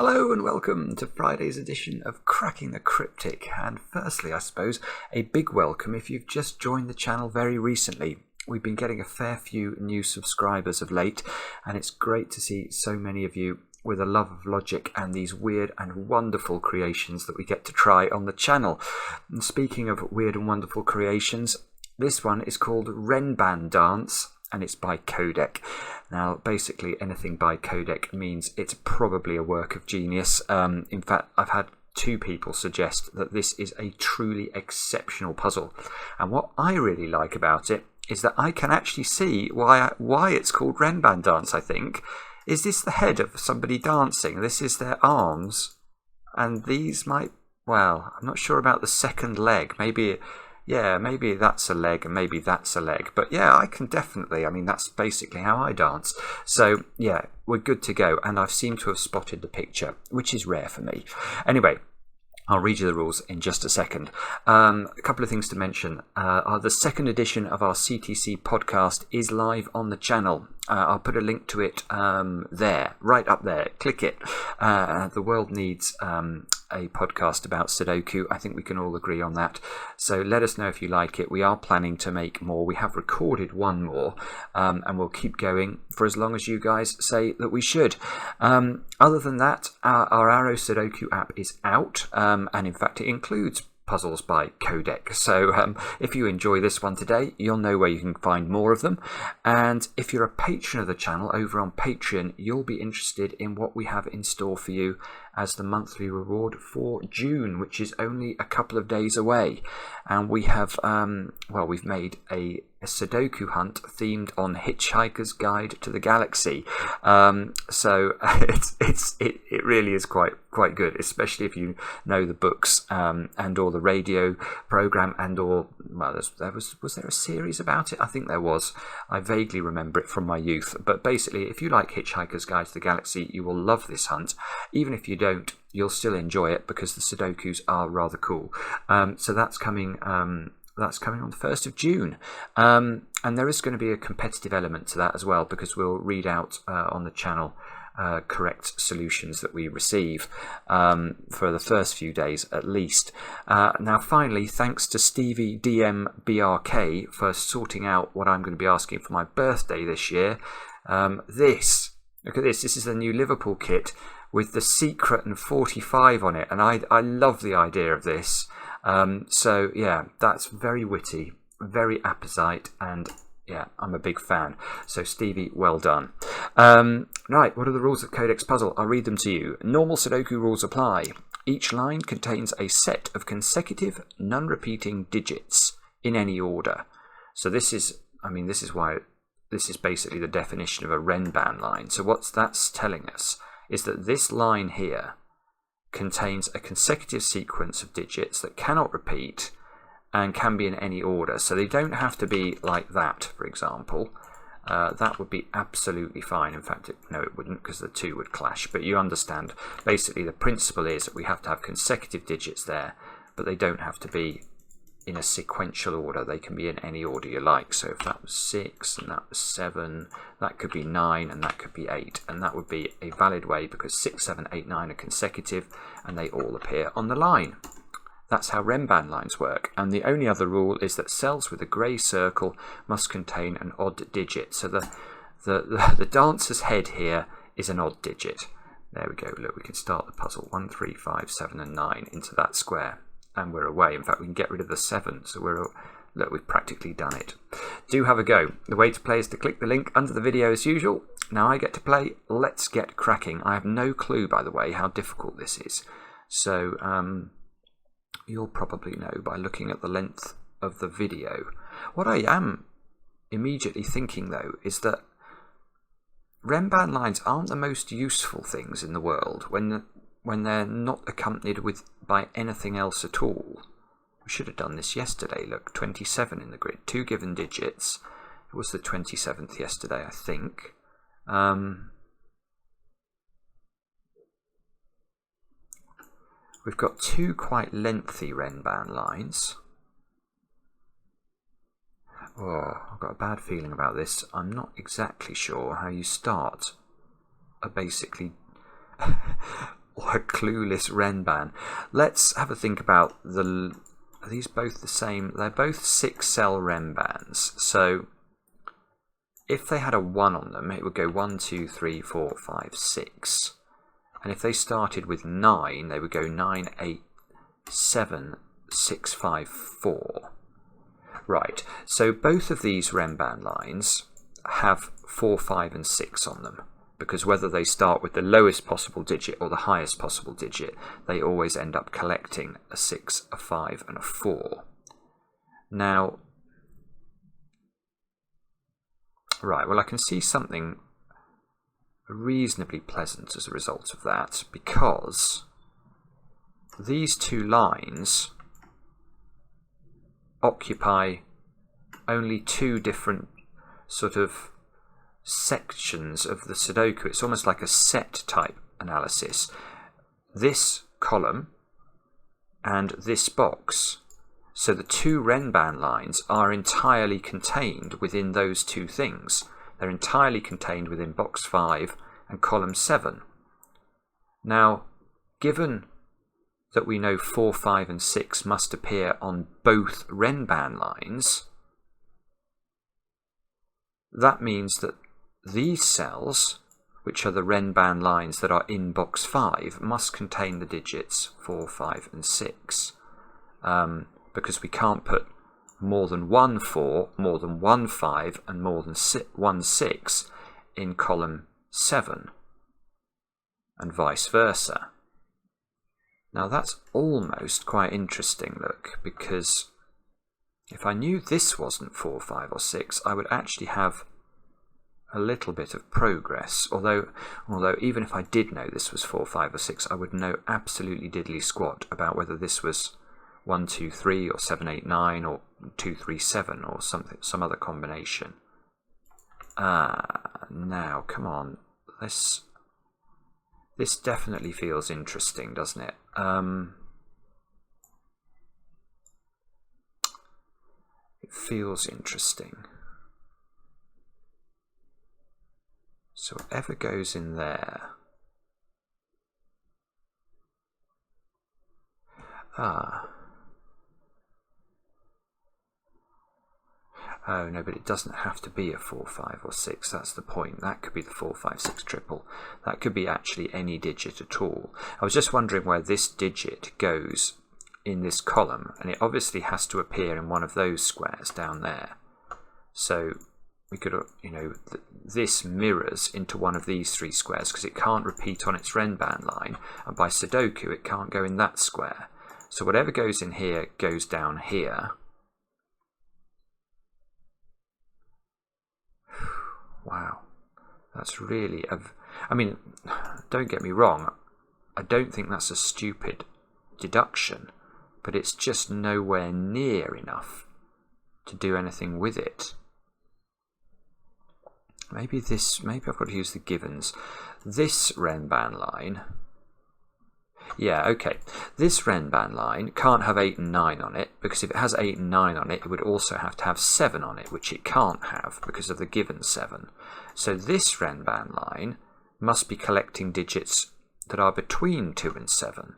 Hello and welcome to Friday's edition of Cracking the Cryptic. And firstly, I suppose, a big welcome if you've just joined the channel very recently. We've been getting a fair few new subscribers of late, and it's great to see so many of you with a love of logic and these weird and wonderful creations that we get to try on the channel. And speaking of weird and wonderful creations, this one is called Renban Dance, and it's by Codec. Now, basically, anything by Codec means it's probably a work of genius. In fact, I've had two people suggest that this is a truly exceptional puzzle. And what I really like about it is that I can actually see why it's called Renban Dance, I think. Is this the head of somebody dancing? This is their arms. And these might, well, I'm not sure about the second leg. Maybe that's a leg and maybe that's a leg. But yeah, I can definitely, that's basically how I dance. So yeah, we're good to go. And I've seemed to have spotted the picture, which is rare for me. Anyway, I'll read you the rules in just a second. A couple of things to mention. The second edition of our CTC podcast is live on the channel. I'll put a link to it there, right up there. Click it. The world needs a podcast about Sudoku. I think we can all agree on that. So let us know if you like it. We are planning to make more. We have recorded one more, and we'll keep going for as long as you guys say that we should. Other than that, our Arrow Sudoku app is out, and in fact it includes puzzles by Codec. So if you enjoy this one today, you'll know where you can find more of them. And if you're a patron of the channel over on Patreon, you'll be interested in what we have in store for you as the monthly reward for June, which is only a couple of days away. And we have, we've made a Sudoku hunt themed on Hitchhiker's Guide to the Galaxy. So it really is quite good, especially if you know the books and or the radio program and or was there a series about it? I think there was. I vaguely remember it from my youth. But basically, if you like Hitchhiker's Guide to the Galaxy, you will love this hunt. Even if you don't, you'll still enjoy it because the Sudokus are rather cool. So that's coming. That's coming on the 1st of June. And there is going to be a competitive element to that as well, because we'll read out on the channel correct solutions that we receive for the first few days at least. Now, finally, thanks to Stevie DMBRK for sorting out what I'm going to be asking for my birthday this year. Look at this. This is the new Liverpool kit with the Secret and 45 on it. And I love the idea of this. So yeah, that's very witty, very apposite, and yeah, I'm a big fan. So Stevie, well done. Right, what are the rules of Codec's puzzle? I'll read them to you. Normal Sudoku rules apply. Each line contains a set of consecutive, non-repeating digits in any order. So this is basically the definition of a Renban line. So what that's telling us is that this line here contains a consecutive sequence of digits that cannot repeat and can be in any order. So they don't have to be like that, for example. That would be absolutely fine. In fact, no, it wouldn't, because the two would clash. But you understand, basically the principle is that we have to have consecutive digits there, but they don't have to be in a sequential order. They can be in any order you like. So if that was 6 and that was 7, that could be 9 and that could be 8, and that would be a valid way because 6, 7, 8, 9 are consecutive and they all appear on the line. That's how Renban lines work. And the only other rule is that cells with a grey circle must contain an odd digit. So the dancer's head here is an odd digit. There we go. Look, we can start the puzzle. 1, 3, 5, 7 and 9 into that square. And we're away. In fact, we can get rid of the 7. So we've practically done it. Do have a go. The way to play is to click the link under the video as usual. Now I get to play. Let's get cracking. I have no clue, by the way, how difficult this is. So you'll probably know by looking at the length of the video. What I am immediately thinking, though, is that Renban lines aren't the most useful things in the world when they're not accompanied by anything else at all. We should have done this yesterday. Look, 27 in the grid, 2 given digits. It was the 27th yesterday, I think. We've got 2 quite lengthy Renban lines. Oh, I've got a bad feeling about this. I'm not exactly sure how you start a basically or a clueless Renban. Let's have a think about are these both the same? They're both 6-cell Renbans. So if they had a 1 on them, it would go 1, 2, 3, 4, 5, 6. And if they started with 9, they would go 9, 8, 7, 6, 5, 4. Right, so both of these Renban lines have 4, 5 and 6 on them, because whether they start with the lowest possible digit or the highest possible digit, they always end up collecting a 6, a 5 and a 4. Now, right, well, I can see something reasonably pleasant as a result of that, because these two lines occupy only two different sort of sections of the Sudoku. It's almost like a set type analysis. This column and this box. So the two Renban lines are entirely contained within those two things. They're entirely contained within box 5 and column 7. Now, given that we know 4, 5 and 6 must appear on both Renban lines, that means that these cells, which are the Renban lines that are in box 5, must contain the digits 4, 5 and 6. Because we can't put more than 1 4, more than 1 5 and more than 1 6 in column 7, and vice versa. Now that's almost quite interesting, look, because if I knew this wasn't 4, 5 or 6, I would actually have a little bit of progress. Although even if I did know this was 4, 5 or 6, I would know absolutely diddly squat about whether this was 1, 2, 3 or 7, 8, 9 or 2, 3, 7 or something, some other combination. Now, come on, this definitely feels interesting, doesn't it? It feels interesting. So whatever goes in there. Oh no, but it doesn't have to be a 4, 5 or 6, that's the point. That could be the 4, 5, 6 triple. That could be actually any digit at all. I was just wondering where this digit goes in this column, and it obviously has to appear in one of those squares down there. So we could, this mirrors into one of these 3 squares because it can't repeat on its Renban line, and by Sudoku it can't go in that square. So whatever goes in here goes down here. Wow, that's really I mean, don't get me wrong, I don't think that's a stupid deduction, but it's just nowhere near enough to do anything with it. Maybe I've got to use the givens. This Renban line, yeah, okay. This Renban line can't have 8 and 9 on it, because if it has 8 and 9 on it, it would also have to have 7 on it, which it can't have because of the given 7. So this Renban line must be collecting digits that are between 2 and 7.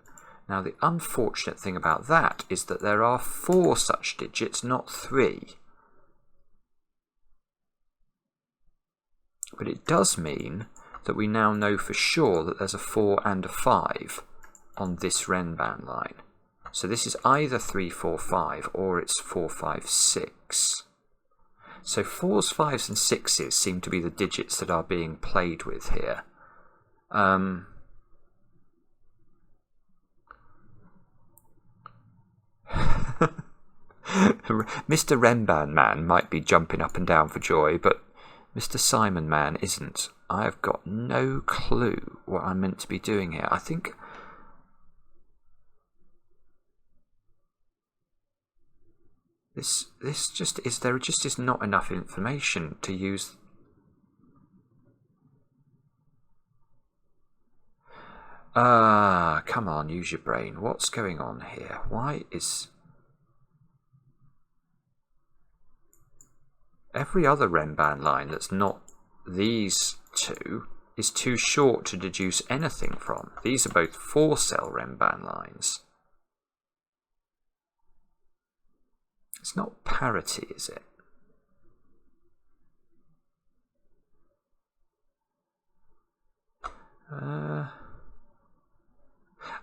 Now the unfortunate thing about that is that there are 4 such digits, not 3. But it does mean that we now know for sure that there's a 4 and a 5 on this Renban line. So this is either 3, 4, 5 or it's 4, 5, 6. So 4s, 5s and 6s seem to be the digits that are being played with here. Mr. Renban Man might be jumping up and down for joy, but Mr. Simon Man isn't. I have got no clue what I'm meant to be doing here. I think this just is, there just is not enough information to use. Come on, use your brain. What's going on here? Why is every other Renban line that's not these two is too short to deduce anything from. These are both 4-cell Renban lines. It's not parity, is it?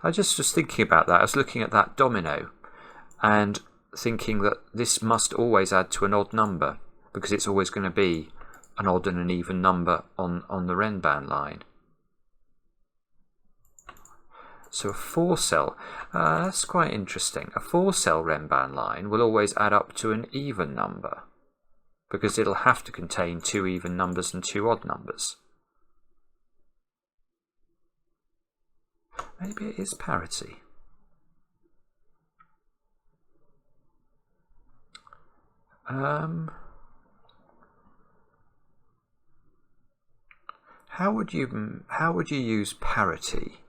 I just was thinking about that. I was looking at that domino and thinking that this must always add to an odd number, because it's always going to be an odd and an even number on the Renban line. So a 4-cell, that's quite interesting. A 4-cell Renban line will always add up to an even number, because it'll have to contain 2 even numbers and 2 odd numbers. Maybe it is parity. How would you use parity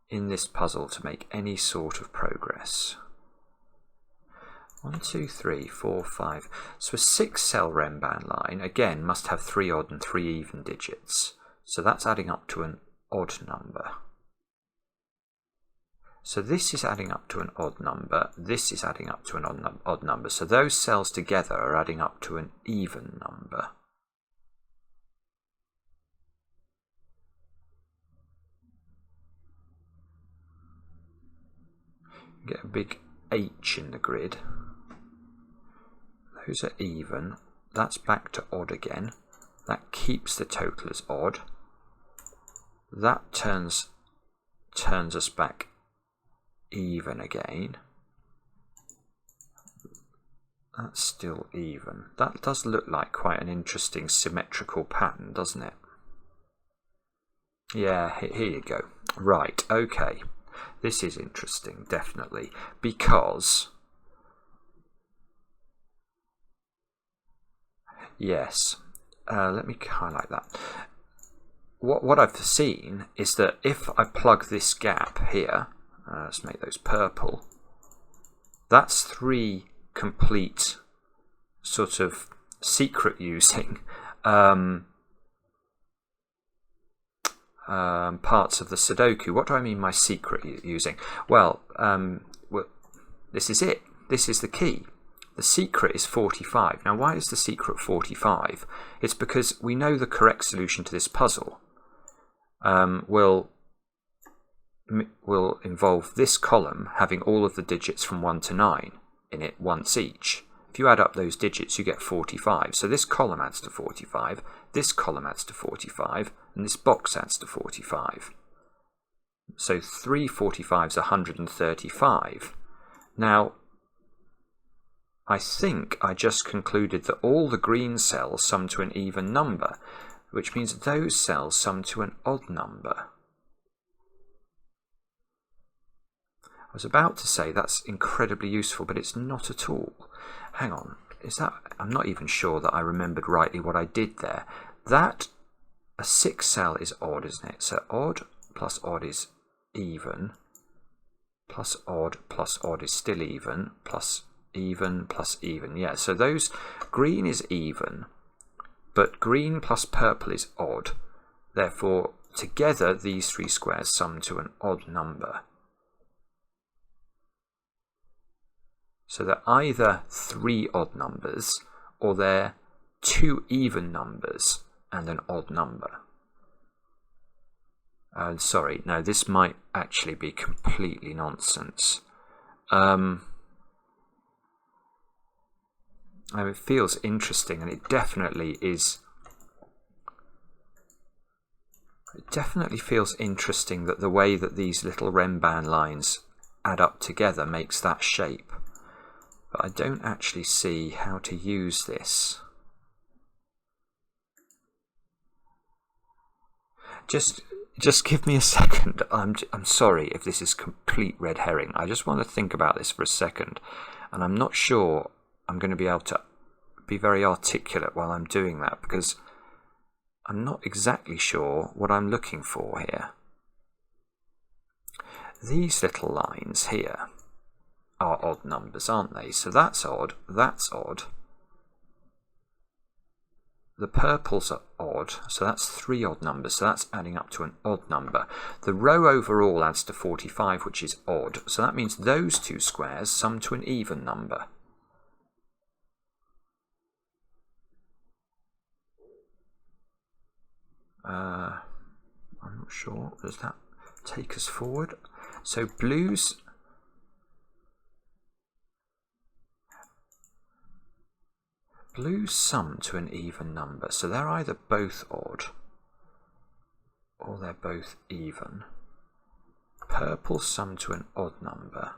in this puzzle to make any sort of progress? 1, 2, 3, 4, 5. So a 6-cell Renban line again must have 3 odd and 3 even digits. So that's adding up to an odd number. So this is adding up to an odd number, this is adding up to an odd number. So those cells together are adding up to an even number. Get a big H in the grid. Those are even. That's back to odd again. That keeps the total as odd. That turns us back even again. That's still even. That does look like quite an interesting symmetrical pattern, doesn't it? Yeah, here you go. Right, okay. This is interesting, definitely, because yes, let me highlight that. What I've seen is that if I plug this gap here, let's make those purple, that's 3 complete sort of secret using parts of the Sudoku. What do I mean by secret using? Well, this is it. This is the key. The secret is 45. Now, why is the secret 45? It's because we know the correct solution to this puzzle will involve this column having all of the digits from 1 to 9 in it once each. If you add up those digits, you get 45. So this column adds to 45, this column adds to 45, and this box adds to 45. So 3 45s are 135. Now, I think I just concluded that all the green cells sum to an even number, which means those cells sum to an odd number. I was about to say that's incredibly useful, but it's not at all. Hang on, I'm not even sure that I remembered rightly what I did there. That, a 6-cell is odd, isn't it? So odd plus odd is even, plus odd is still even, plus even. Yeah, so those, green is even, but green plus purple is odd. Therefore, together these 3 squares sum to an odd number. So they're either 3 odd numbers or they're 2 even numbers and an odd number. Sorry, no, this might actually be completely nonsense. It feels interesting, and it definitely is. It definitely feels interesting that the way that these little Renban lines add up together makes that shape. But I don't actually see how to use this. Just give me a second. I'm sorry if this is complete red herring. I just want to think about this for a second, and I'm not sure I'm going to be able to be very articulate while I'm doing that, because I'm not exactly sure what I'm looking for here. These little lines here are odd numbers, aren't they? So that's odd, that's odd. the purples are odd, so that's 3 odd numbers, so that's adding up to an odd number. The row overall adds to 45, which is odd, so that means those 2 squares sum to an even number. I'm not sure. Does that take us forward? So blues sum to an even number, so they're either both odd or they're both even. Purple sum to an odd number.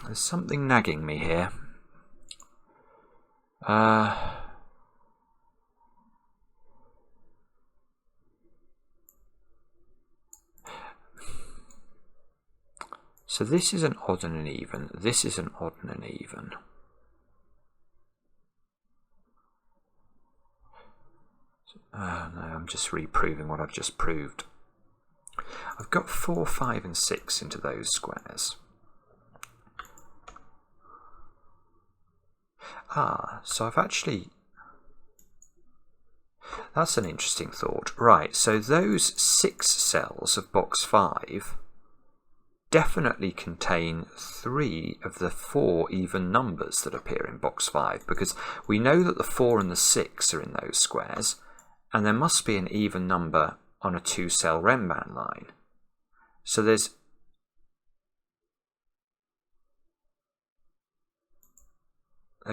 There's something nagging me here. So this is an odd and an even. This is an odd and an even. No, I'm just reproving what I've just proved. I've got 4, 5 and 6 into those squares. So I've actually... That's an interesting thought. Right, so those 6 cells of box 5 definitely contain 3 of the 4 even numbers that appear in box 5, because we know that the 4 and the 6 are in those squares, and there must be an even number on a 2-cell Rembrandt line. So there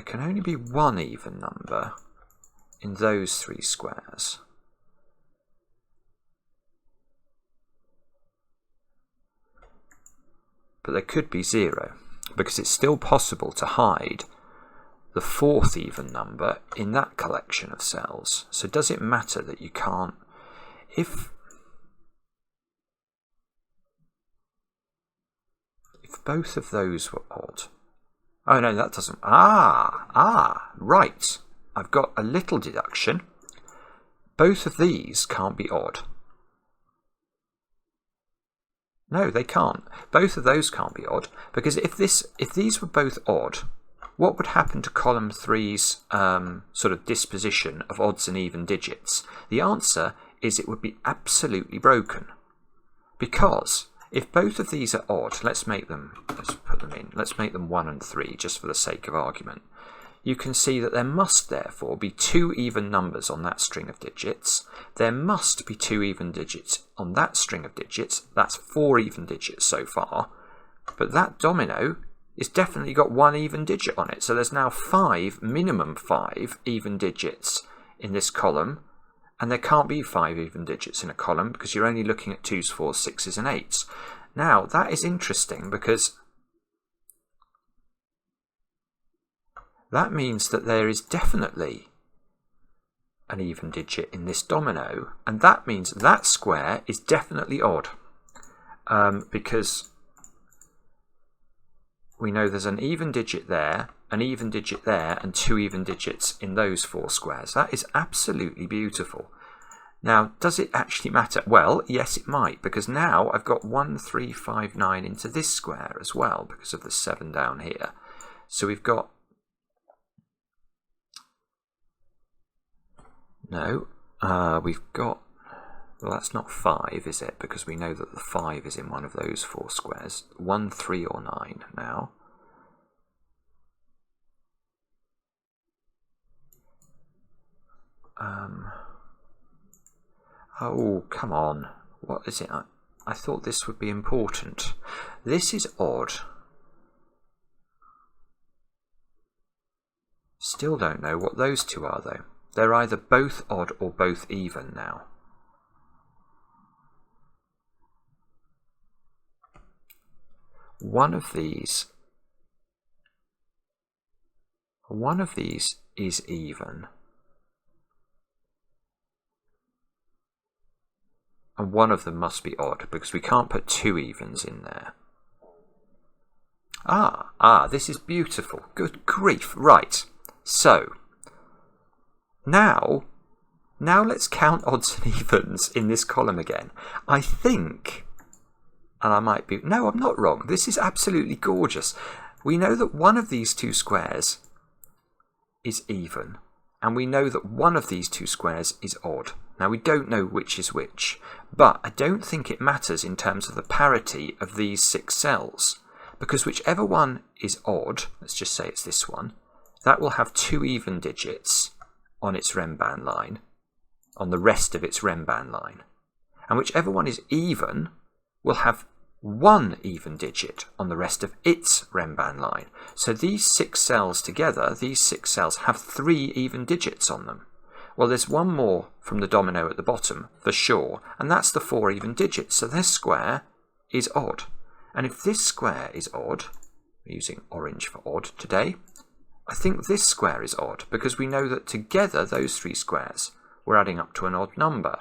can only be 1 even number in those 3 squares. But there could be 0, because it's still possible to hide the 4th even number in that collection of cells. So does it matter that you can't... If both of those were odd... Oh no, that doesn't... Right. I've got a little deduction. Both of these can't be odd. No, they can't. Both of those can't be odd, because if these were both odd, what would happen to column 3's sort of disposition of odds and even digits? The answer is it would be absolutely broken. Because if both of these are odd, let's put them in. Let's make them 1 and 3, just for the sake of argument. You can see that there must therefore be 2 even numbers on that string of digits. There must be 2 even digits on that string of digits. That's 4 even digits so far. But that domino is definitely got 1 even digit on it. So there's now minimum 5 even digits in this column. And there can't be 5 even digits in a column because you're only looking at 2s, 4s, 6s and 8s. Now that is interesting because that means that there is definitely an even digit in this domino, and that means that square is definitely odd, because we know there's an even digit there, an even digit there, and 2 even digits in those 4 squares. That is absolutely beautiful. Now, does it actually matter? Well, yes, it might, because now I've got 1, 3, 5, 9 into this square as well, because of the 7 down here. So we've got... No, we've got... Well, that's not 5, is it? Because we know that the 5 is in one of those 4 squares. 1, 3 or 9 now. Oh, come on. What is it? I thought this would be important. This is odd. Still don't know what those 2 are, though. They're either both odd or both even now. One of these is even. And one of them must be odd, because we can't put 2 evens in there. This is beautiful. Good grief. Right. So, now let's count odds and evens in this column again. I think And I might be, no, I'm not wrong. This is absolutely gorgeous. We know that one of these two squares is even, and we know that one of these two squares is odd. Now, we don't know which is which, but I don't think it matters in terms of the parity of these 6 cells, because whichever one is odd, let's just say it's this one, that will have 2 even digits on its Rembrandt line, on the rest of its Rembrandt line. And whichever one is even will have 1 even digit on the rest of its Rembrandt line. So these 6 cells together, these 6 cells have 3 even digits on them. Well, there's one more from the domino at the bottom, for sure, and that's the 4 even digits. So this square is odd. And if this square is odd, we're using orange for odd today, I think this square is odd, because we know that together those 3 squares we're adding up to an odd number.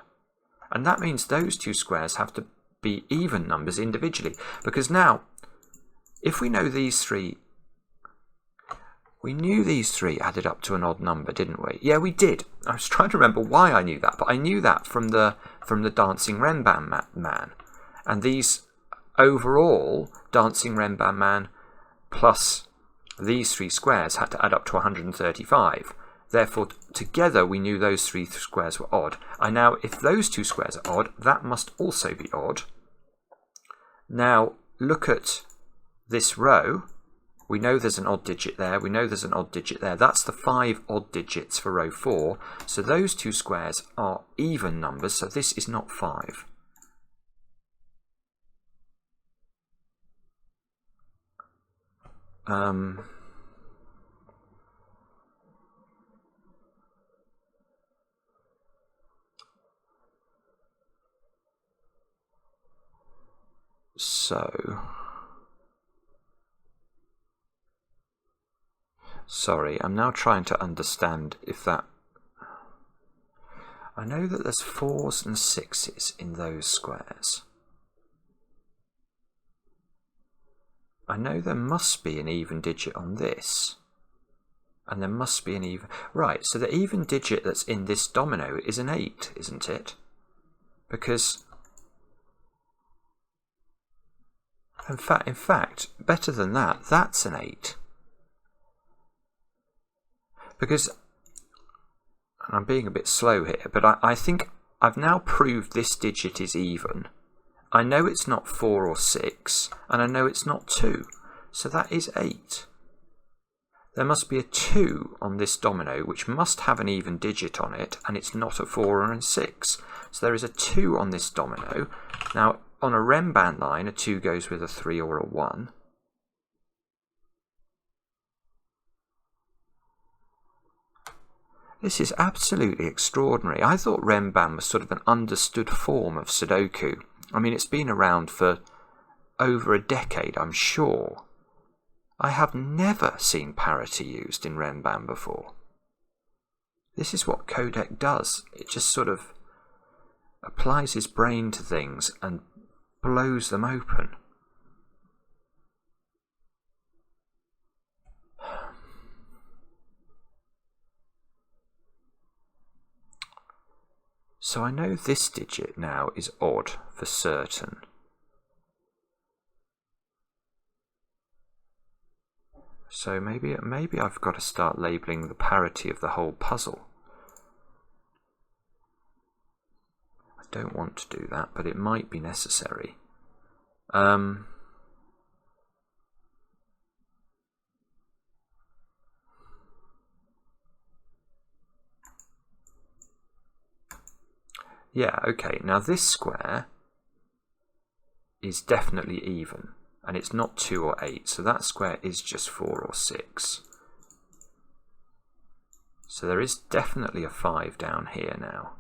And that means those 2 squares have to be even numbers individually, because now, if we know these 3, we knew these 3 added up to an odd number, didn't we? Yeah, we did. I was trying to remember why I knew that, but I knew that from the Dancing Rembrandt Man. And these overall Dancing Rembrandt Man plus these 3 squares had to add up to 135. Therefore, together we knew those 3 squares were odd. Now, if those 2 squares are odd, that must also be odd. Now, look at this row. We know there's an odd digit there. We know there's an odd digit there. That's the 5 odd digits for row 4. So those 2 squares are even numbers. So this is not 5. Sorry, I'm now trying to understand if that... I know that there's 4s and 6s in those squares. I know there must be an even digit on this. And there must be an even... Right, so the even digit that's in this domino is an 8, isn't it? Because... In fact, better than that, that's an 8. Because, and I'm being a bit slow here, but I think I've now proved this digit is even. I know it's not 4 or 6, and I know it's not 2, so that is 8. There must be a 2 on this domino, which must have an even digit on it, and it's not a 4 or a 6. So there is a 2 on this domino. Now, on a Rembrandt line, a 2 goes with a 3 or a 1. This is absolutely extraordinary. I thought Rembrandt was sort of an understood form of Sudoku. I mean, it's been around for over a decade, I'm sure. I have never seen parity used in Rembrandt before. This is what Codec does. It just sort of applies his brain to things and blows them open. So I know this digit now is odd for certain. So maybe I've got to start labelling the parity of the whole puzzle. I don't want to do that, but it might be necessary. Yeah, okay, now this square is definitely even, and it's not 2 or 8, so that square is just 4 or 6. So there is definitely a 5 down here now.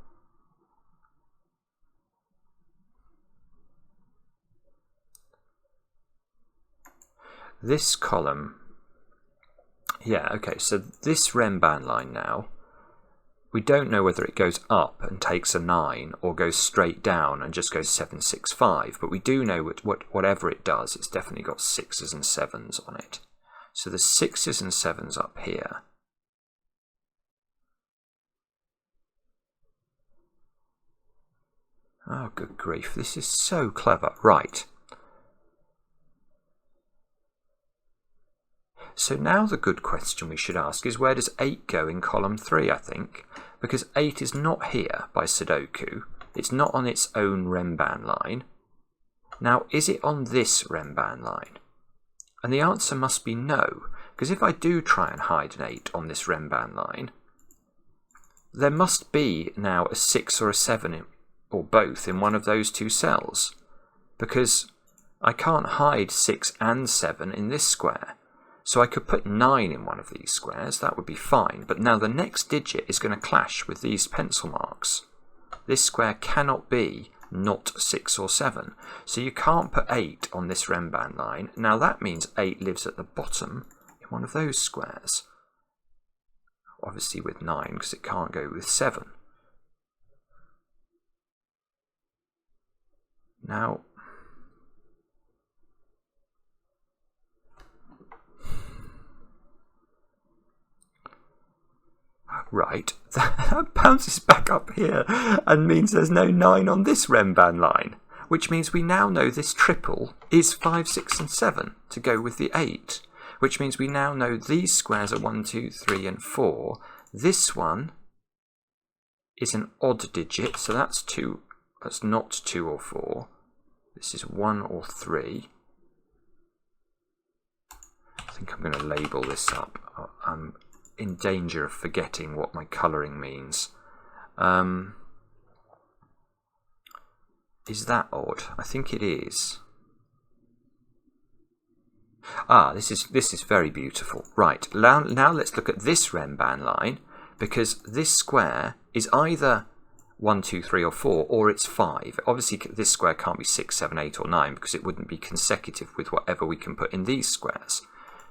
This column, yeah, okay, so this Rembrandt line now, we don't know whether it goes up and takes a 9 or goes straight down and just goes 7, 6, 5. But we do know whatever it does, it's definitely got 6s and 7s on it. So there's 6s and 7s up here. Oh, good grief. This is so clever. Right. So now the good question we should ask is, where does 8 go in column 3, I think? Because 8 is not here by Sudoku. It's not on its own Renban line. Now, is it on this Renban line? And the answer must be no, because if I do try and hide an 8 on this Renban line, there must be now a 6 or a 7, or both, in one of those two cells, because I can't hide 6 and 7 in this square. So I could put 9 in one of these squares, that would be fine, but now the next digit is going to clash with these pencil marks. This square cannot be not 6 or 7, so you can't put 8 on this Renban line. Now that means 8 lives at the bottom in one of those squares. Obviously with 9, because it can't go with 7. Now, right, that bounces back up here and means there's no 9 on this Renban line, which means we now know this triple is 5, 6 and 7 to go with the 8, which means we now know these squares are 1, 2, 3 and 4. This one is an odd digit, so that's 2, that's not 2 or 4. This is 1 or 3. I think I'm going to label this up. I'm in danger of forgetting what my colouring means. Is that odd? I think it is. Ah, this is very beautiful. Right, now let's look at this Renban line, because this square is either 1, 2, 3 or 4, or it's 5. Obviously this square can't be 6, 7, 8 or 9, because it wouldn't be consecutive with whatever we can put in these squares.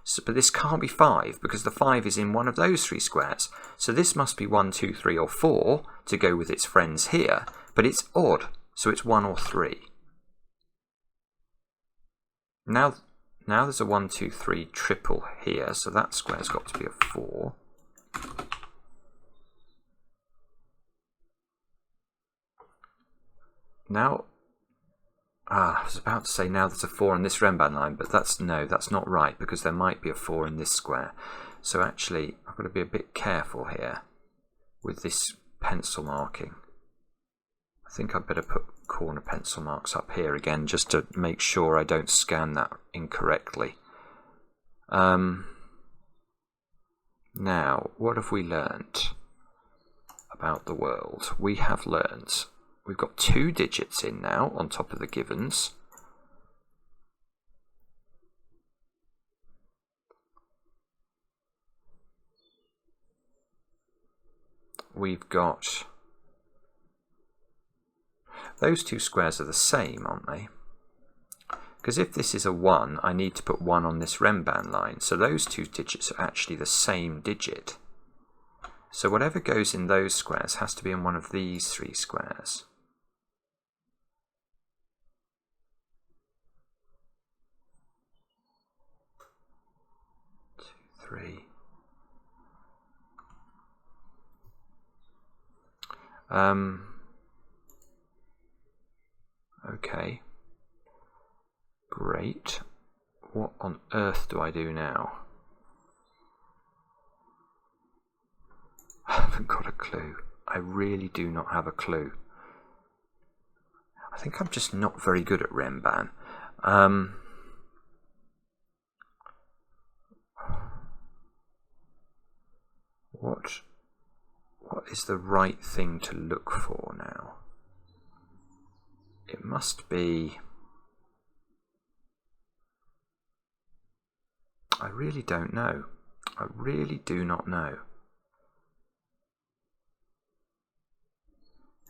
So, but this can't be 5, because the 5 is in one of those 3 squares. So this must be 1, 2, 3 or 4 to go with its friends here, but it's odd, so it's 1 or 3. Now there's a 1, 2, 3 triple here, so that square's got to be a 4. Now, I was about to say now there's a 4 on this Renban line, but that's not right, because there might be a 4 in this square. So actually, I've got to be a bit careful here with this pencil marking. I think I'd better put corner pencil marks up here again, just to make sure I don't scan that incorrectly. Now, what have we learnt about the world? We have learnt we've got 2 digits in now on top of the givens. We've got those 2 squares are the same, aren't they? Because if this is a 1, I need to put 1 on this Renban line. So those 2 digits are actually the same digit. So whatever goes in those squares has to be in one of these 3 squares. 2, 3. Okay. Great. What on earth do I do now? I haven't got a clue. I really do not have a clue. I think I'm just not very good at Renban. What is the right thing to look for now? It must be... I really don't know. I really do not know.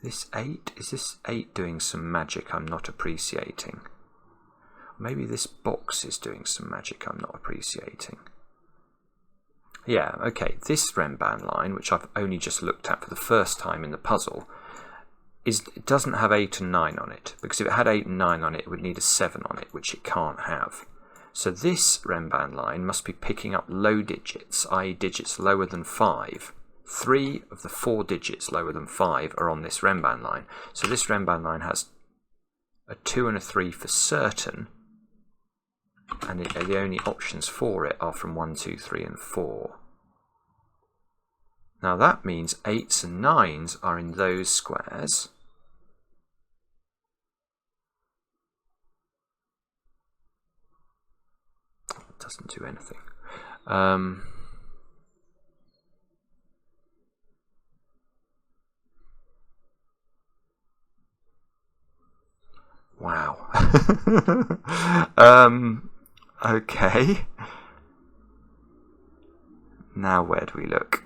This 8, is this 8 doing some magic I'm not appreciating? Maybe this box is doing some magic I'm not appreciating. Yeah, okay, this Renban line, which I've only just looked at for the first time in the puzzle, it doesn't have 8 and 9 on it, because if it had 8 and 9 on it, it would need a 7 on it, which it can't have. So this Renban line must be picking up low digits, i.e. digits lower than 5. 3 of the 4 digits lower than 5 are on this Renban line. So this Renban line has a 2 and a 3 for certain, and the only options for it are from 1, 2, 3 and 4. Now that means 8s and 9s are in those squares. It doesn't do anything. Wow. Okay. Now where do we look?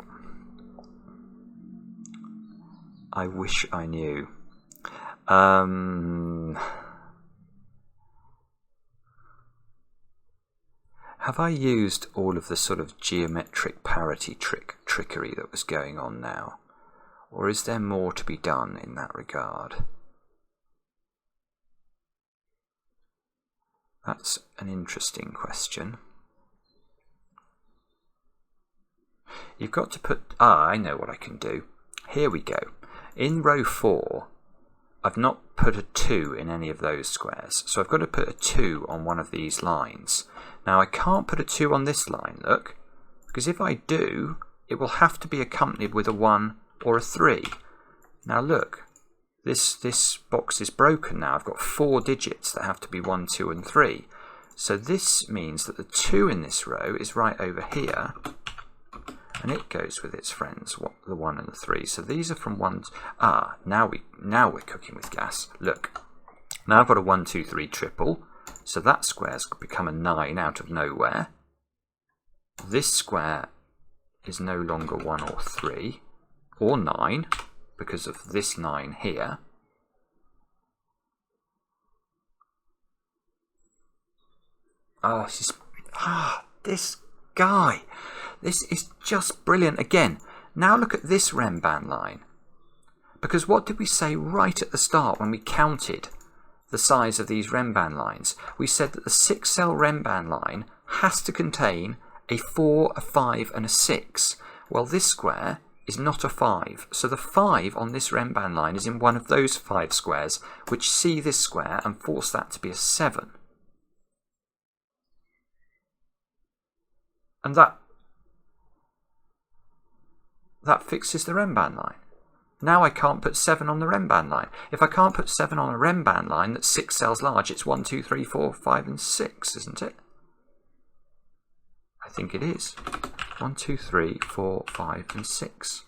I wish I knew. Have I used all of the sort of geometric parity trickery that was going on now? Or is there more to be done in that regard? That's an interesting question. You've got to put... I know what I can do. Here we go. In row 4, I've not put a 2 in any of those squares. So I've got to put a 2 on one of these lines. Now I can't put a 2 on this line, look. Because if I do, it will have to be accompanied with a 1 or a 3. Now look. This box is broken now. I've got 4 digits that have to be 1, 2 and 3. So this means that the 2 in this row is right over here. And it goes with its friends, the 1 and the 3. So these are from 1... now we're cooking with gas. Look. Now I've got a 1, 2, 3 triple. So that square's become a 9 out of nowhere. This square is no longer 1 or 3 or 9. Because of this 9 here. Oh, this guy. This is just brilliant. Again, now look at this Rembrandt line. Because what did we say right at the start when we counted the size of these Rembrandt lines? We said that the 6-cell Rembrandt line has to contain a 4, a 5 and a 6. Well, this square is not a 5. So the 5 on this Rembrandt line is in one of those 5 squares, which see this square and force that to be a 7. And that fixes the Rembrandt line. Now I can't put 7 on the Rembrandt line. If I can't put 7 on a Rembrandt line that's 6 cells large, it's 1, 2, 3, 4, 5 and 6, isn't it? I think it is. 1, 2, 3, 4, 5 and 6.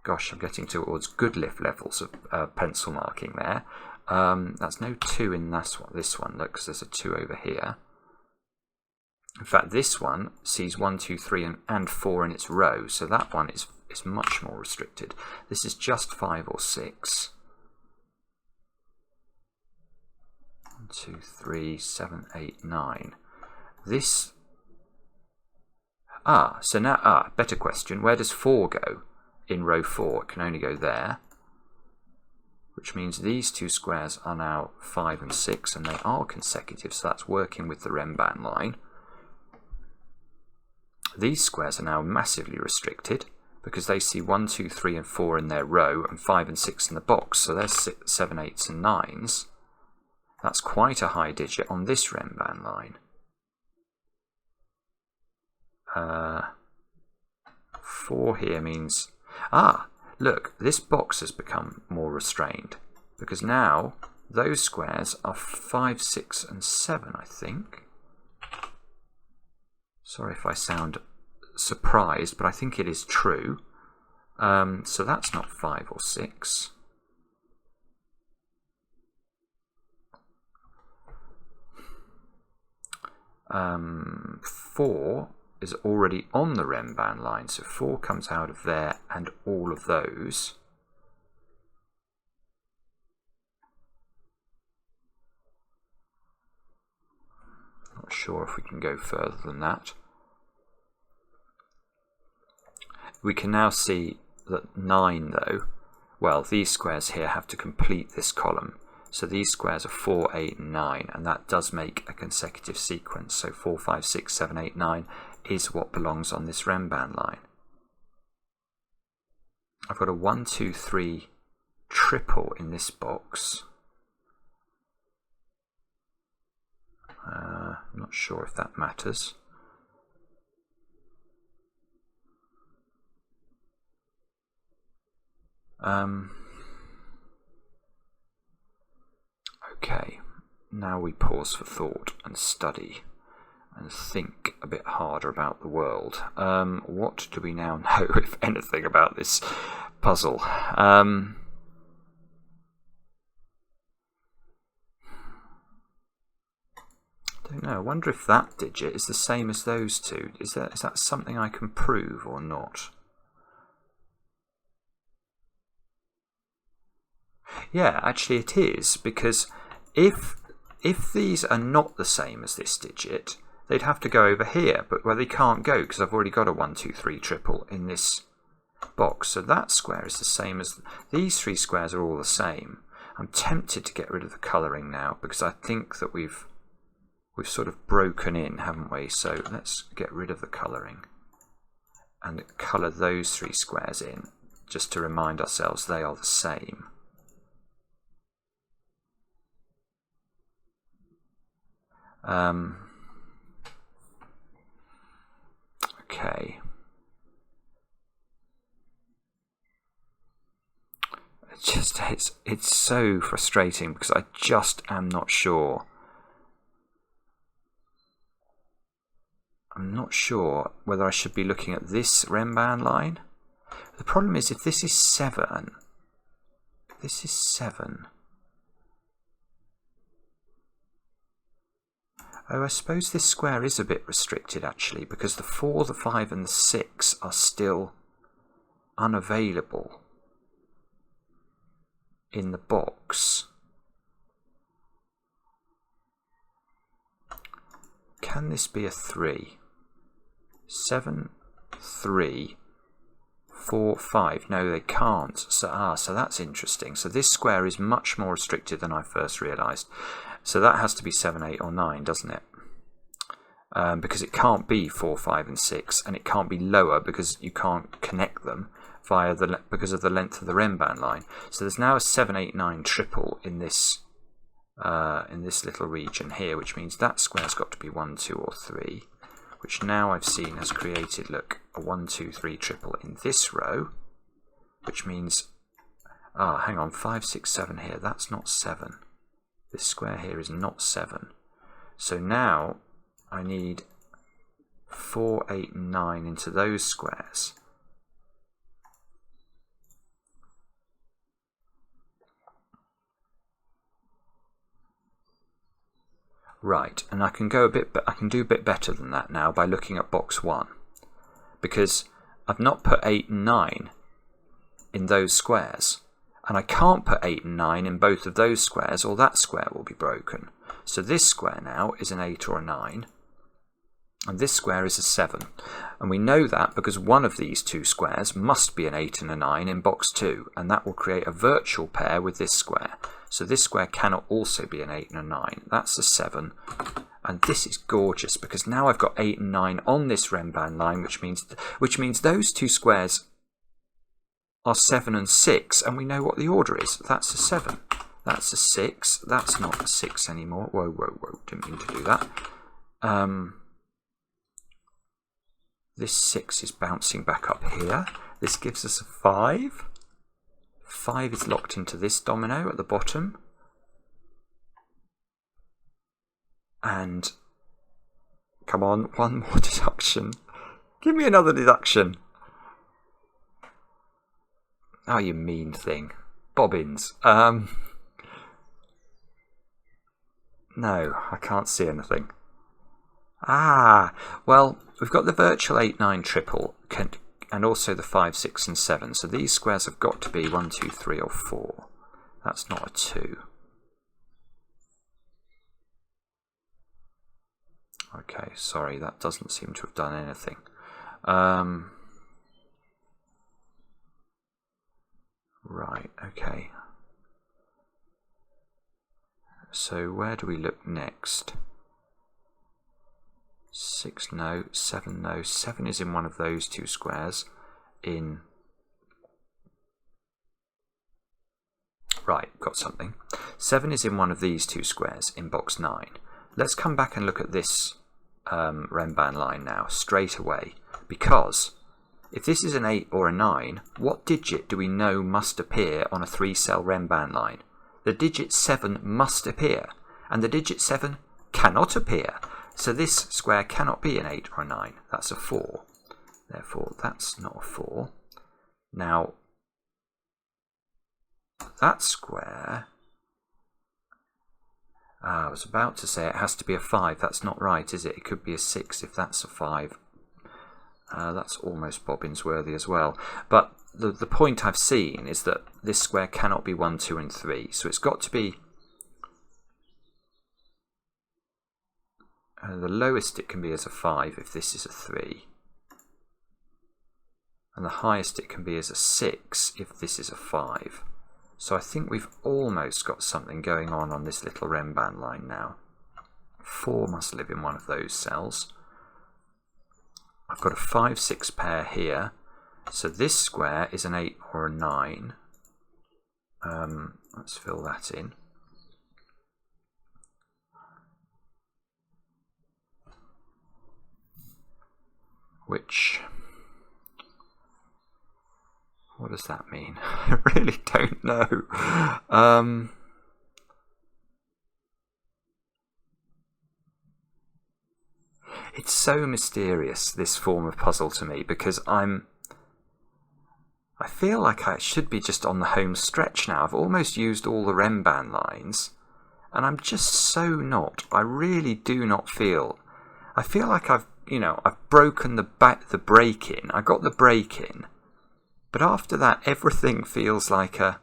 Gosh, I'm getting towards good lift levels of pencil marking there. That's no 2 in this one, look, because there's a 2 over here. In fact, this one sees 1, 2, 3 and 4 in its row, so that one is much more restricted. This is just 5 or 6. 1, 2, 3, 7, 8, 9. This... so now, better question. Where does 4 go in row 4? It can only go there. Which means these two squares are now 5 and 6, and they are consecutive, so that's working with the Rembrandt line. These squares are now massively restricted, because they see 1, 2, 3 and 4 in their row, and 5 and 6 in the box, so there's 7, 8s and 9s. That's quite a high digit on this Rembrandt line. 4 here means... look, this box has become more restrained, because now those squares are 5, 6 and 7, I think. Sorry if I sound surprised, but I think it is true. So that's not 5 or 6. Four is already on the Rembrandt line, so 4 comes out of there and all of those. Not sure if we can go further than that. We can now see that 9 though, well, these squares here have to complete this column. So these squares are 4, 8 and 9, and that does make a consecutive sequence. So 4, 5, 6, 7, 8, 9 is what belongs on this Rembrandt line. I've got a 1, 2, 3 triple in this box. I'm not sure if that matters. Okay, now we pause for thought and study and think a bit harder about the world. What do we now know, if anything, about this puzzle? Don't know. I wonder if that digit is the same as those two. Is that something I can prove or not? Yeah, actually it is, because if these are not the same as this digit, they'd have to go over here, but where they can't go because I've already got a 1, 2, 3 triple in this box. So that square is the same as these three squares are all the same. I'm tempted to get rid of the colouring now because I think that we've sort of broken in, haven't we? So let's get rid of the colouring and colour those three squares in, just to remind ourselves they are the same. Okay. It's so frustrating because I just am not sure. I'm not sure whether I should be looking at this Rembrandt line. The problem is if this is 7, this is 7. Oh, I suppose this square is a bit restricted actually, because the 4, the 5 and the 6 are still unavailable in the box. Can this be a 3? 7, 3, 4, 5. No, they can't. So that's interesting. So this square is much more restricted than I first realised. So that has to be 7, 8 or 9, doesn't it? Because it can't be 4, 5 and 6, and it can't be lower because you can't connect them because of the length of the Rembrandt line. So there's now a 7, 8, 9 triple in this little region here, which means that square's got to be 1, 2 or 3, which now I've seen has created, look, a 1, 2, 3 triple in this row, which means, hang on, 5, 6, 7 here, that's not 7. This square here is not 7. So now I need 4, 8 and 9 into those squares. Right, and I can do a bit better than that now by looking at box 1, because I've not put 8 and 9 in those squares, and I can't put 8 and 9 in both of those squares or that square will be broken. So this square now is an 8 or a 9, and this square is a 7, and we know that because one of these two squares must be an 8 and a 9 in box 2, and that will create a virtual pair with this square. So this square cannot also be an 8 and a 9. That's a 7. And this is gorgeous because now I've got 8 and 9 on this Rembrandt line, which means those two squares are 7 and 6, and we know what the order is. That's a 7. That's a 6. That's not a 6 anymore. Whoa, whoa, whoa. Didn't mean to do that. This 6 is bouncing back up here. This gives us a 5. 5 is locked into this domino at the bottom. And come on, one more deduction. Give me another deduction. Oh, you mean thing. Bobbins. No, I can't see anything. Well, we've got the virtual 8, 9 triple and also the 5, 6 and 7. So these squares have got to be 1, 2, 3 or 4. That's not a 2. Okay, sorry, that doesn't seem to have done anything. Right, okay. So where do we look next? 6, no. 7, no. 7 is in one of those two squares. Right, got something. 7 is in one of these two squares in box 9. let's come back and look at this Renban line now straight away, because if this is an 8 or a 9, what digit do we know must appear on a 3-cell Renban line? The digit 7 must appear, and the digit 7 cannot appear. So this square cannot be an 8 or a 9. That's a 4. Therefore, that's not a 4. Now, that square... I was about to say it has to be a 5. That's not right, is it? It could be a 6 if that's a 5. That's almost bobbins worthy as well. But the point I've seen is that this square cannot be 1, 2 and 3. So it's got to be... the lowest it can be is a 5 if this is a 3. And the highest it can be is a 6 if this is a 5. So I think we've almost got something going on this little Renban line now. 4 must live in one of those cells. I've got a 5, 6 pair here. So this square is an 8 or a 9. Let's fill that in. Which... what does that mean? I really don't know. It's so mysterious, this form of puzzle to me, because I feel like I should be just on the home stretch now. I've almost used all the Renban lines, and I'm just so not. I really do not feel... I feel like I've broken the break in. I got the break in. But after that, everything feels like a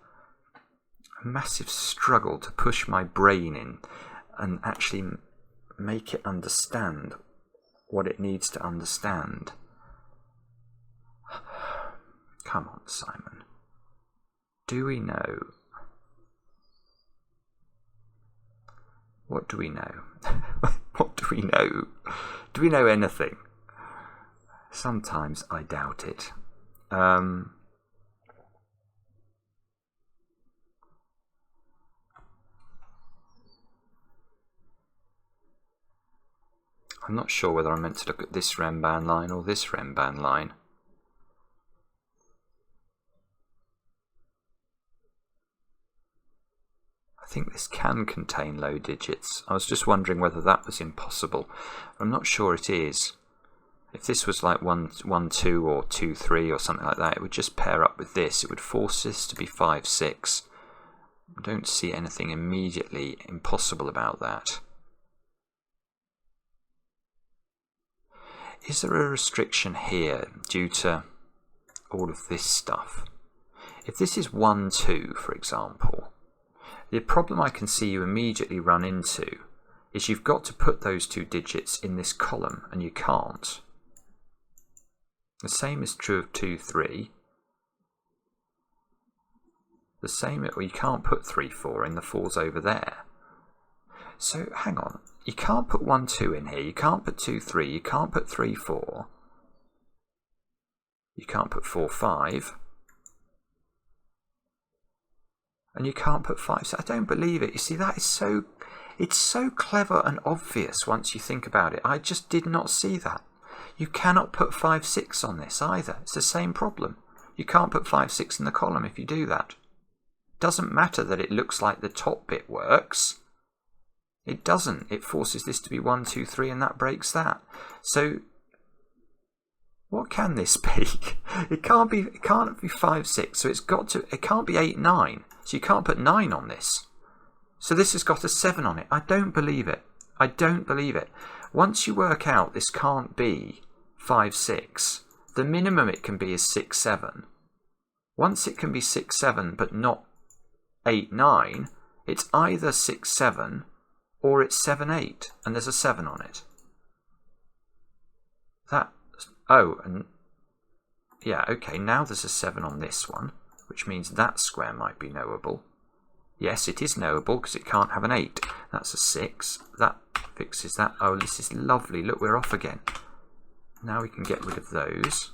massive struggle to push my brain in and actually make it understand what it needs to understand. Come on, Simon. Do we know? What do we know? What do we know? Do we know anything? Sometimes I doubt it. I'm not sure whether I'm meant to look at this Renban line or this Renban line. I think this can contain low digits. I was just wondering whether that was impossible. I'm not sure it is. If this was like 1, 1, 2 or 2, 3 or something like that, it would just pair up with this. It would force this to be 5, 6. I don't see anything immediately impossible about that. Is there a restriction here due to all of this stuff? If this is 1, 2, for example, the problem I can see you immediately run into is you've got to put those 2 digits in this column, and you can't. The same is true of 2, 3. The same, well, you can't put 3, 4 in, the 4's over there. So, hang on. You can't put 1, 2 in here. You can't put 2, 3. You can't put 3, 4. You can't put 4, 5. And you can't put 5. So I don't believe it. You see, that is so... it's so clever and obvious once you think about it. I just did not see that. You cannot put 5, 6 on this either. It's the same problem. You can't put 5, 6 in the column if you do that. Doesn't matter that it looks like the top bit works. It doesn't. It forces this to be 1, 2, 3, and that breaks that. So, what can this be? It can't be 5, 6. So it can't be 8, 9. So you can't put 9 on this. So this has got a 7 on it. I don't believe it. I don't believe it. Once you work out this can't be 5, 6, the minimum it can be is 6, 7. Once it can be 6, 7, but not 8, 9, it's either 6, 7 or it's 7, 8, and there's a 7 on it. And yeah, okay, now there's a 7 on this one, which means that square might be knowable. Yes, it is knowable because it can't have an 8. That's a 6. That fixes that. Oh, this is lovely. Look, we're off again. Now we can get rid of those.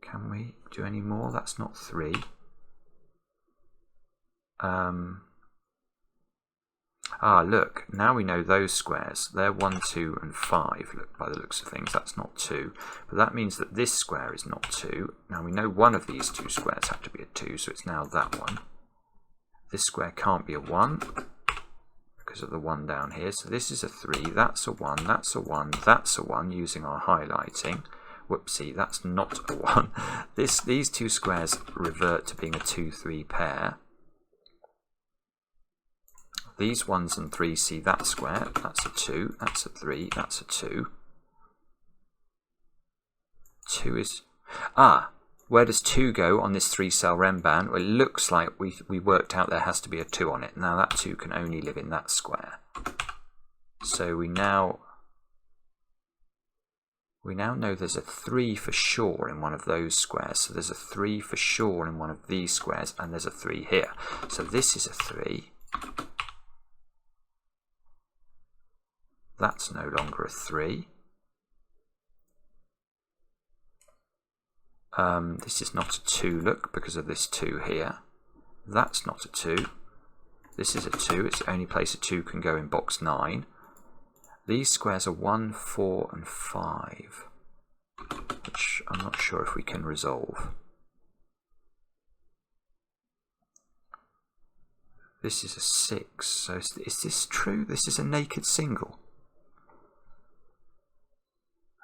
Can we do any more? That's not 3. Ah, look, now we know those squares. They're 1, 2, and 5. Look, by the looks of things, that's not 2. But that means that this square is not 2. Now we know one of these two squares have to be a 2, so it's now that one. This square can't be a 1 because of the 1 down here. So this is a 3, that's a 1, that's a 1, that's a 1, using our highlighting. Whoopsie, that's not a 1. These two squares revert to being a 2, 3 pair. These 1s and 3s see that square, that's a 2, that's a 3, that's a 2. 2 is... Ah, where does 2 go on this 3-cell Renban? Well, it looks like we worked out there has to be a 2 on it. Now that 2 can only live in that square. So we now know there's a 3 for sure in one of those squares. So there's a 3 for sure in one of these squares, and there's a 3 here. So this is a 3. That's no longer a 3. This is not a 2, look, because of this 2 here. That's not a 2. This is a 2. It's the only place a 2 can go in box 9. These squares are 1, 4, and 5, which I'm not sure if we can resolve. This is a 6, so is this true? This is a naked single.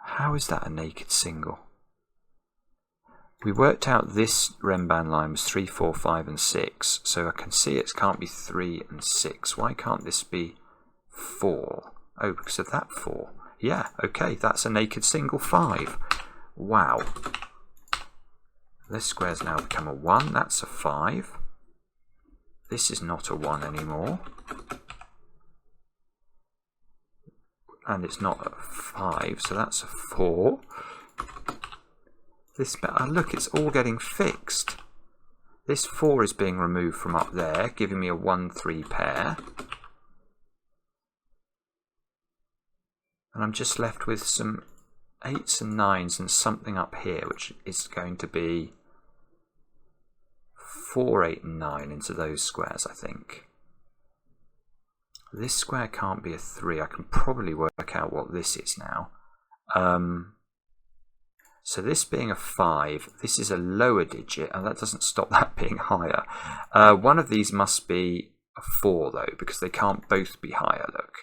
How is that a naked single? We worked out this Renban line was 3, 4, 5, and 6, so I can see it can't be 3 and 6. Why can't this be 4? Oh, because of that 4. Yeah, okay, that's a naked single 5. Wow. This square's now become a 1, that's a 5. This is not a 1 anymore. And it's not a 5, so that's a 4. This, look, it's all getting fixed. This 4 is being removed from up there, giving me a 1, 3 pair. And I'm just left with some 8s and 9s and something up here, which is going to be 4, 8, and 9 into those squares, I think. This square can't be a 3. I can probably work out what this is now. So this being a 5, this is a lower digit, and that doesn't stop that being higher. One of these must be a 4, though, because they can't both be higher, look.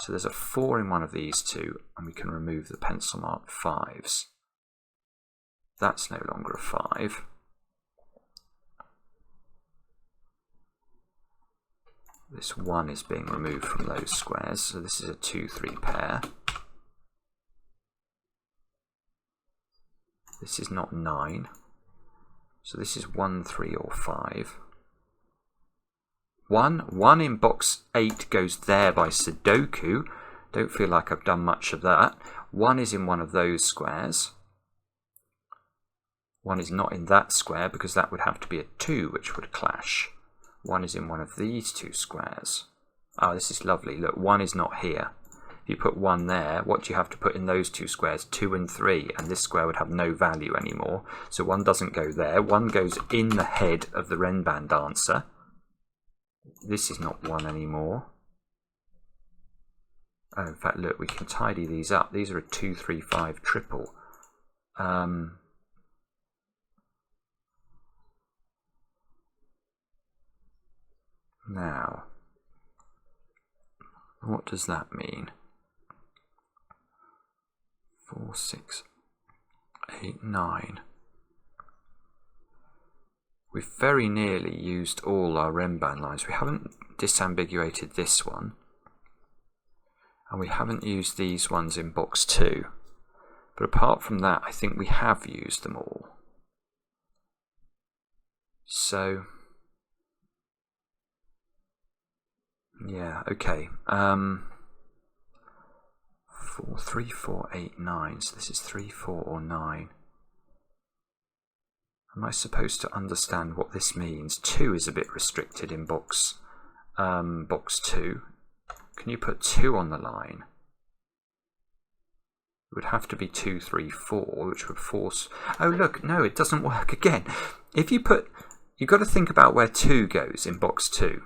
So there's a 4 in one of these two, and we can remove the pencil marked 5s. That's no longer a 5. This 1 is being removed from those squares, so this is a 2, 3 pair. This is not 9, so this is 1, 3, or 5. 1 in box 8 goes there by Sudoku. Don't feel like I've done much of that. 1 is in one of those squares. 1 is not in that square because that would have to be a 2, which would clash. 1 is in one of these two squares. Oh, this is lovely. Look, 1 is not here. If you put 1 there, what do you have to put in those two squares? 2 and 3, and this square would have no value anymore. So 1 doesn't go there. 1 goes in the head of the Renban dancer. This is not 1 anymore. Oh, in fact, look, we can tidy these up. These are a 2, 3, 5 triple. Now, what does that mean? 4, 6, 8, 9. We've very nearly used all our Renban lines. We haven't disambiguated this one. And we haven't used these ones in box 2. But apart from that, I think we have used them all. So, yeah, okay. 4, 3, 4, 8, 9. So this is 3, 4, or 9. Am I supposed to understand what this means? 2 is a bit restricted in box 2. Can you put 2 on the line? It would have to be 2, 3, 4, which would force... Oh, look, no, it doesn't work again. If you put... You've got to think about where 2 goes in box 2.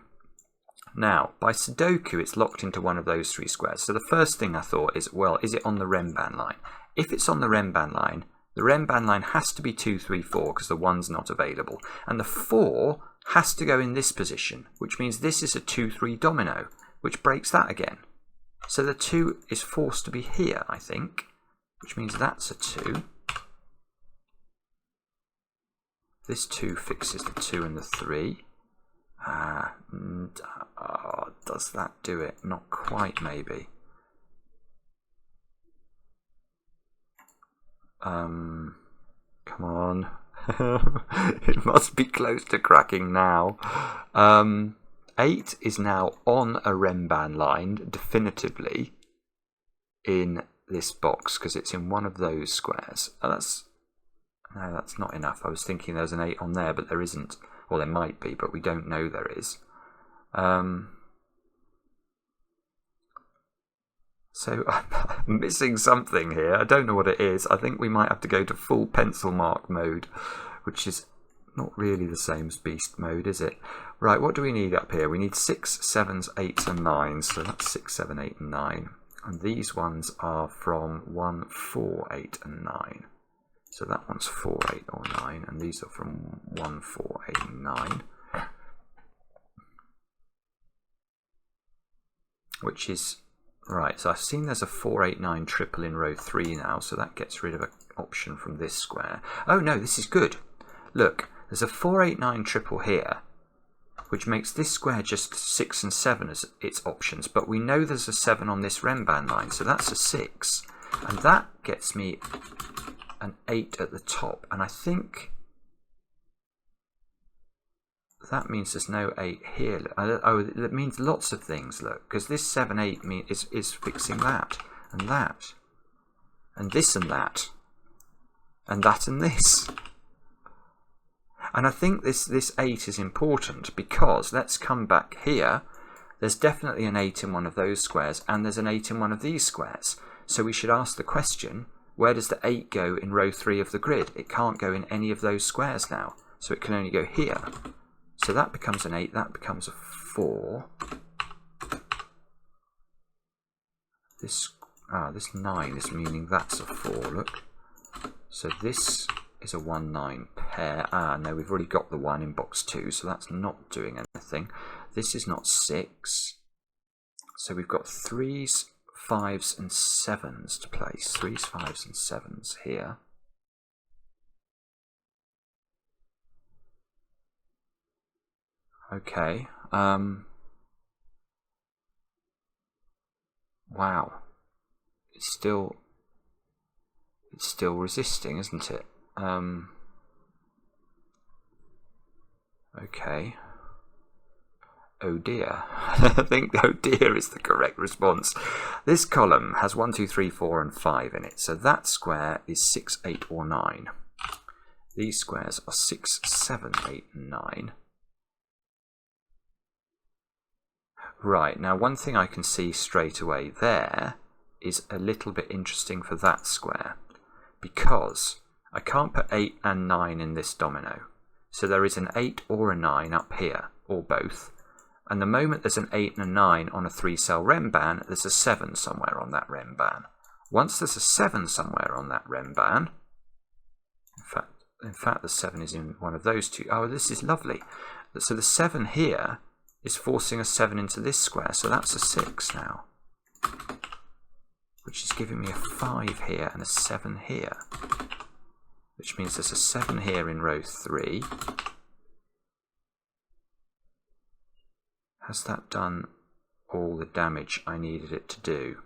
Now, by Sudoku, it's locked into one of those three squares. So the first thing I thought is, well, is it on the Renban line? If it's on the Renban line, the Renban line has to be 2, 3, 4 because the 1's not available. And the 4 has to go in this position, which means this is a 2, 3 domino, which breaks that again. So the 2 is forced to be here, I think, which means that's a 2. This 2 fixes the 2 and the 3. Does that do it? Not quite, maybe. Come on. It must be close to cracking now. 8 is now on a Renban line, definitively, in this box, because it's in one of those squares. No, that's not enough. I was thinking there's an 8 on there, but there isn't. Well, there might be, but we don't know there is. So I'm missing something here. I don't know what it is. I think we might have to go to full pencil mark mode, which is not really the same as beast mode, is it? Right, what do we need up here? We need 6, 7s, 8s and 9s. So that's 6, 7, 8 and 9. And these ones are from 1, 4, 8 and 9. So that one's 4, 8 or 9. And these are from 1, 4, 8 and 9. Which is... Right, so I've seen there's a 4, 8, 9 triple in row 3 now, so that gets rid of an option from this square. Oh no, this is good. Look, there's a 4, 8, 9 triple here, which makes this square just 6 and 7 as its options, but we know there's a 7 on this Renban line, so that's a 6. And that gets me an 8 at the top, and I think that means there's no 8 here. Oh, it means lots of things, look, because this 7, 8 is fixing that, and that, and this and that, and that and this. And I think this 8 is important because, let's come back here, there's definitely an 8 in one of those squares, and there's an 8 in one of these squares. So we should ask the question, where does the 8 go in row 3 of the grid? It can't go in any of those squares now, so it can only go here. So that becomes an 8, that becomes a 4. This 9 is meaning that's a 4, look. So this is a 1, 9 pair. No, we've already got the 1 in box 2, so that's not doing anything. This is not 6. So we've got 3s, 5s and 7s to place. 3s, 5s and 7s here. Okay. Wow. It's still resisting, isn't it? Okay. Oh dear. I think oh dear is the correct response. This column has 1, 2, 3, 4 and 5 in it. So that square is 6, 8 or 9. These squares are 6, 7, 8 and 9. Right, now one thing I can see straight away there is a little bit interesting for that square, because I can't put 8 and 9 in this domino. So there is an 8 or a 9 up here, or both. And the moment there's an 8 and a 9 on a 3-cell Renban, there's a 7 somewhere on that Renban. Once there's a 7 somewhere on that Renban, in fact the 7 is in one of those two. Oh, this is lovely. So the 7 here is forcing a 7 into this square, so that's a 6 now, which is giving me a 5 here and a 7 here, which means there's a 7 here in row 3. Has that done all the damage I needed it to do?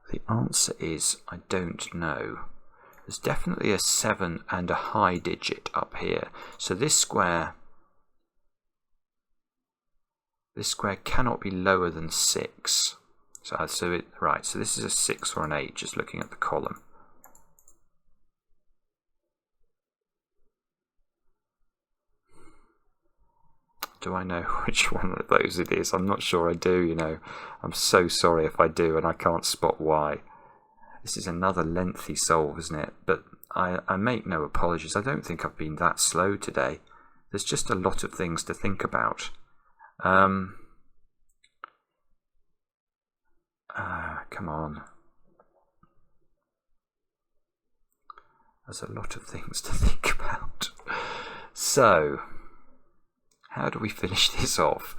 The answer is I don't know. There's definitely a 7 and a high digit up here, so this square cannot be lower than 6. Right, so this is a 6 or an 8, just looking at the column. Do I know which one of those it is? I'm not sure I do, you know. I'm so sorry if I do and I can't spot why. This is another lengthy solve, isn't it? But I make no apologies. I don't think I've been that slow today. There's just a lot of things to think about. Come on. There's a lot of things to think about. So, how do we finish this off?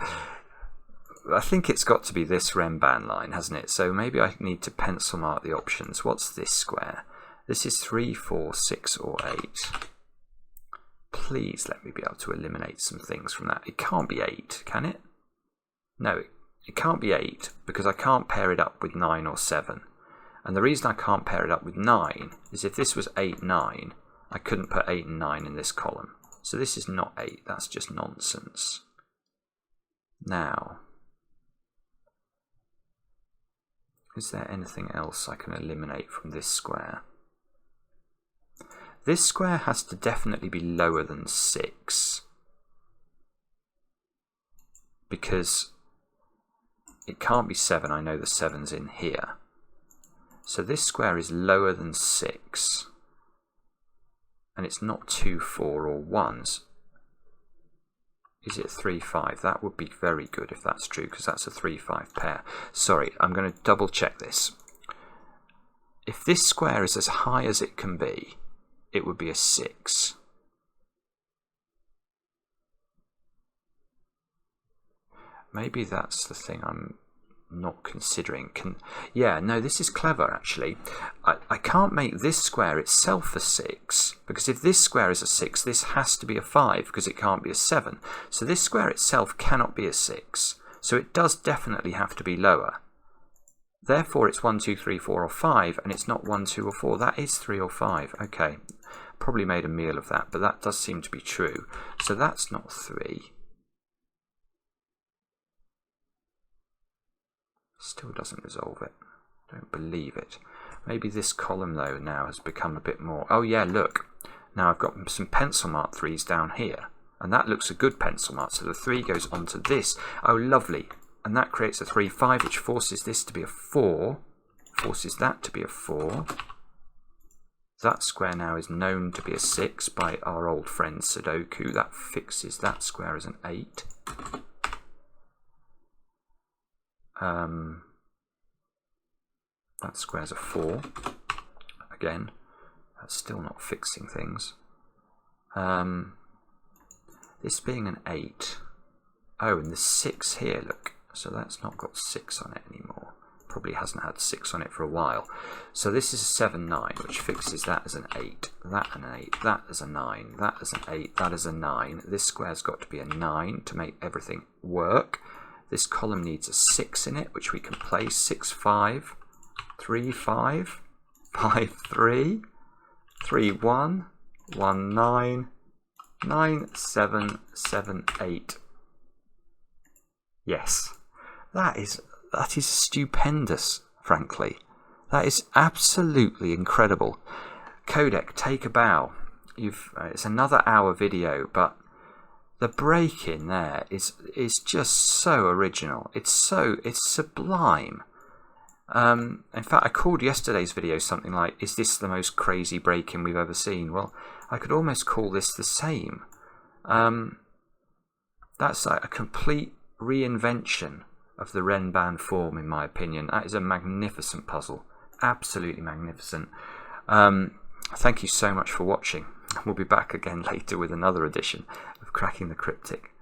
I think it's got to be this Renban line, hasn't it? So maybe I need to pencil mark the options. What's this square? This is 3, 4, 6 or 8. Please let me be able to eliminate some things from that. It can't be 8, can it? No, it can't be 8 because I can't pair it up with 9 or 7. And the reason I can't pair it up with 9 is if this was 8, 9, I couldn't put 8 and 9 in this column. So this is not 8, that's just nonsense. Now, is there anything else I can eliminate from this square? This square has to definitely be lower than 6 because it can't be 7. I know the 7's in here. So this square is lower than 6 and it's not 2, 4 or 1s. Is it 3, 5? That would be very good if that's true because that's a 3, 5 pair. Sorry, I'm going to double check this. If this square is as high as it can be, it would be a 6. Maybe that's the thing I'm not considering. Yeah, no, this is clever actually. I can't make this square itself a 6 because if this square is a 6, this has to be a 5 because it can't be a 7. So this square itself cannot be a 6. So it does definitely have to be lower. Therefore it's 1, 2, 3, 4 or 5 and it's not 1, 2 or 4. That is 3 or 5. Okay, probably made a meal of that, but that does seem to be true. So that's not 3. Still doesn't resolve it. Don't believe it. Maybe this column though now has become a bit more. Oh yeah, look. Now I've got some pencil mark 3s down here. And that looks a good pencil mark. So the 3 goes onto this. Oh lovely. And that creates a 3, 5 which forces this to be a 4. Forces that to be a 4. That square now is known to be a 6 by our old friend Sudoku. That fixes that square as an 8. That square's a 4. Again, that's still not fixing things. This being an 8. Oh, and the 6 here, look. So that's not got 6 on it anymore. Probably hasn't had 6 on it for a while. So this is a 7, 9, which fixes that as an 8. That an 8. That as a 9. That as an 8. That as a 9. This square's got to be a 9 to make everything work. This column needs a 6 in it, which we can place. 6, 5, 3, 5, 5, 3, 3, 1, 1, 9, 9, 7, 7, 8. Yes, that is stupendous, frankly. That is absolutely incredible. Codec, take a bow. It's another hour video, but the break in there is just so original. It's sublime. In fact, I called yesterday's video something like, is this the most crazy break-in we've ever seen? Well, I could almost call this the same. That's like a complete reinvention of the Renban form, in my opinion. That is a magnificent puzzle. Absolutely magnificent. Thank you so much for watching. We'll be back again later with another edition of Cracking the Cryptic.